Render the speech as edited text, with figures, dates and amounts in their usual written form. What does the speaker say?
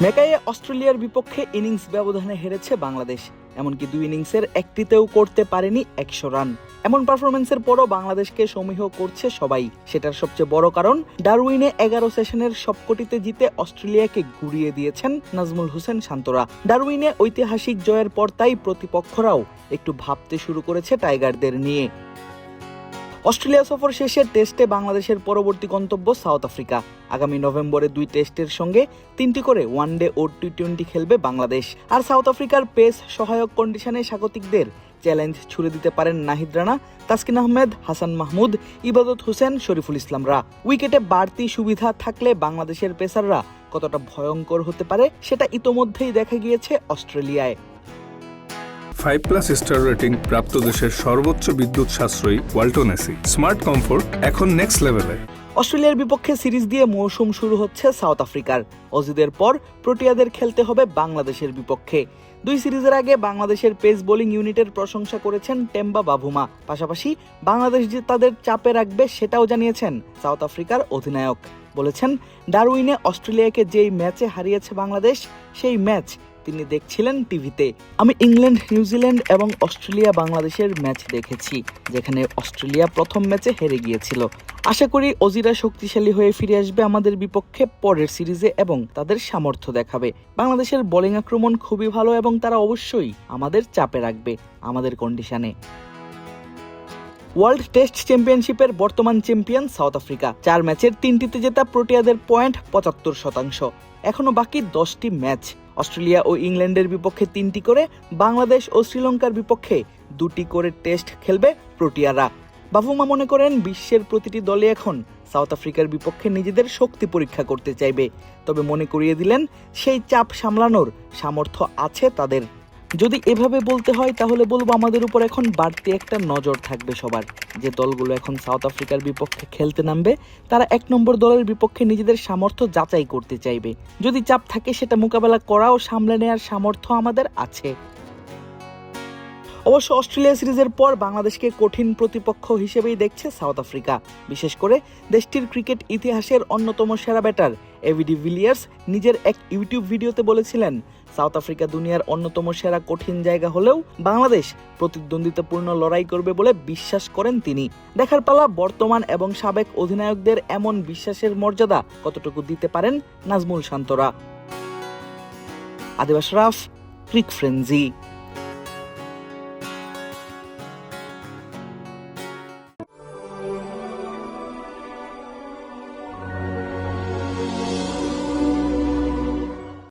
মেকাইয়ে অস্ট্রেলিয়ার বিপক্ষে ইনিংস ব্যবধানে হেরেছে বাংলাদেশ। এমনকি 2 ইনিংসের একটিতেও করতে পারেনি 100 রান। এমন পারফরমেন্সের পরও বাংলাদেশকে সমীহ করছে সবাই। সেটার সবচেয়ে বড় কারণ ডারউইনে 11 সেশনের সবকটিতে জিতে অস্ট্রেলিয়াকে ঘুরিয়ে দিয়েছেন নাজমুল হোসেন শান্তরা। ডারউইনে ঐতিহাসিক জয়ের পর তাই প্রতিপক্ষরাও একটু ভাবতে শুরু করেছে টাইগারদের নিয়ে। অস্ট্রেলিয়া সফর শেষে টেস্টে বাংলাদেশের পরবর্তী গন্তব্য সাউথ আফ্রিকা। আগামী নভেম্বরে 2 টেস্টের সঙ্গে 3টি করে ওয়ানডে ও টি-20 খেলবে বাংলাদেশ। আর সাউথ আফ্রিকার পেস সহায়ক কন্ডিশনে স্বাগতিকদের চ্যালেঞ্জ ছুড়ে দিতে পারেন নাহিদ রানা, তাসকিন আহমেদ, হাসান মাহমুদ, ইবাদত হোসেন, শরীফুল ইসলামরা। উইকেটে বাড়তি সুবিধা থাকলে বাংলাদেশের পেসাররা কতটা ভয়ঙ্কর হতে পারে সেটা ইতোমধ্যেই দেখা গিয়েছে অস্ট্রেলিয়ায়। 5+ স্টার রেটিং প্রাপ্ত দেশের সর্বোচ্চ বিদ্যুৎ সাশ্রয়ী ওয়ালটন এসি। স্মার্ট কমফোর্ট এখন নেক্সট লেভেলে। অস্ট্রেলিয়ার বিপক্ষে সিরিজ দিয়ে মৌসুম শুরু হচ্ছে সাউথ আফ্রিকার। অজিদের পর প্রোটিয়াদের খেলতে হবে বাংলাদেশের বিপক্ষে। 2 সিরিজের আগে বাংলাদেশের পেস বোলিং ইউনিটের প্রশংসা করেছেন টেম্বা বাভুমা। পাশাপাশি বাংলাদেশ যে তাদের চাপে রাখবে সেটাও জানিয়েছেন সাউথ আফ্রিকার অধিনায়ক। বলেছেন, ডারউইনে অস্ট্রেলিয়াকে যেই ম্যাচে হারিয়েছে বাংলাদেশ, সেই ম্যাচ তিনি দেখছিলেন টিভিতে। আমি ইংল্যান্ড, নিউজিল্যান্ড এবং অস্ট্রেলিয়া বাংলাদেশের ম্যাচ দেখেছি, যেখানে অস্ট্রেলিয়া প্রথম ম্যাচে হেরে গিয়েছিল। আশা করি অজিরা শক্তিশালী হয়ে ফিরে আসবে আমাদের বিপক্ষে পরের সিরিজে এবং তাদের সামর্থ্য দেখাবে। বাংলাদেশের বোলিং আক্রমণ খুবই ভালো এবং তারা অবশ্যই আমাদের চাপে রাখবে আমাদের কন্ডিশনে। ওয়ার্ল্ড টেস্ট চ্যাম্পিয়নশিপের বর্তমান চ্যাম্পিয়ন সাউথ আফ্রিকা। 4 ম্যাচের 3টিতে জেতা প্রোটিয়াদের পয়েন্ট 75%। এখনো বাকি 10টি ম্যাচ। অস্ট্রেলিয়া ও ইংল্যান্ডের বিপক্ষে 3টি করে, বাংলাদেশ ও শ্রীলঙ্কার বিপক্ষে 2টি করে টেস্ট খেলবে প্রোটিয়ারা। বাভুমা মনে করেন, বিশ্বের প্রতিটি দলে এখন সাউথ আফ্রিকার বিপক্ষে নিজেদের শক্তি পরীক্ষা করতে চাইবে। তবে মনে করিয়ে দিলেন, সেই চাপ সামলানোর সামর্থ্য আছে তাদের। যদি এভাবে বলতে হয় তাহলে বলবো, আমাদের উপর এখন বাড়তি একটা নজর থাকবে সবার। যে দলগুলো এখন সাউথ আফ্রিকার বিপক্ষে খেলতে নামবে, তারা 1 নম্বর দলের বিপক্ষে নিজেদের সামর্থ্য যাচাই করতে চাইবে। যদি চাপ থাকে, সেটা মোকাবেলা করা ও সামলে নেওয়ার সামর্থ্য আমাদের আছে। অবশ্য অস্ট্রেলিয়া সিরিজের পর বাংলাদেশকে কঠিন প্রতিপক্ষ হিসেবেই দেখছে সাউথ আফ্রিকা। বিশেষ করে দেশটির ক্রিকেট ইতিহাসের অন্যতম সেরা ব্যাটার এবি ডিভিলিয়ার্স নিজের এক ইউটিউব ভিডিওতে বলেছিলেন, সাউথ আফ্রিকা দুনিয়ার অন্যতম সেরা কঠিন জায়গা হলেও বাংলাদেশ প্রতিদ্বন্দ্বিতাপূর্ণ লড়াই করবে বলে বিশ্বাস করেন তিনি। দেখার পালা বর্তমান এবং সাবেক অধিনায়কদের এমন বিশ্বাসের মর্যাদা কতটুকু দিতে পারেন নাজমুল শান্তরা। আদিব আশরাফ, ক্রিক ফ্রেন্জি।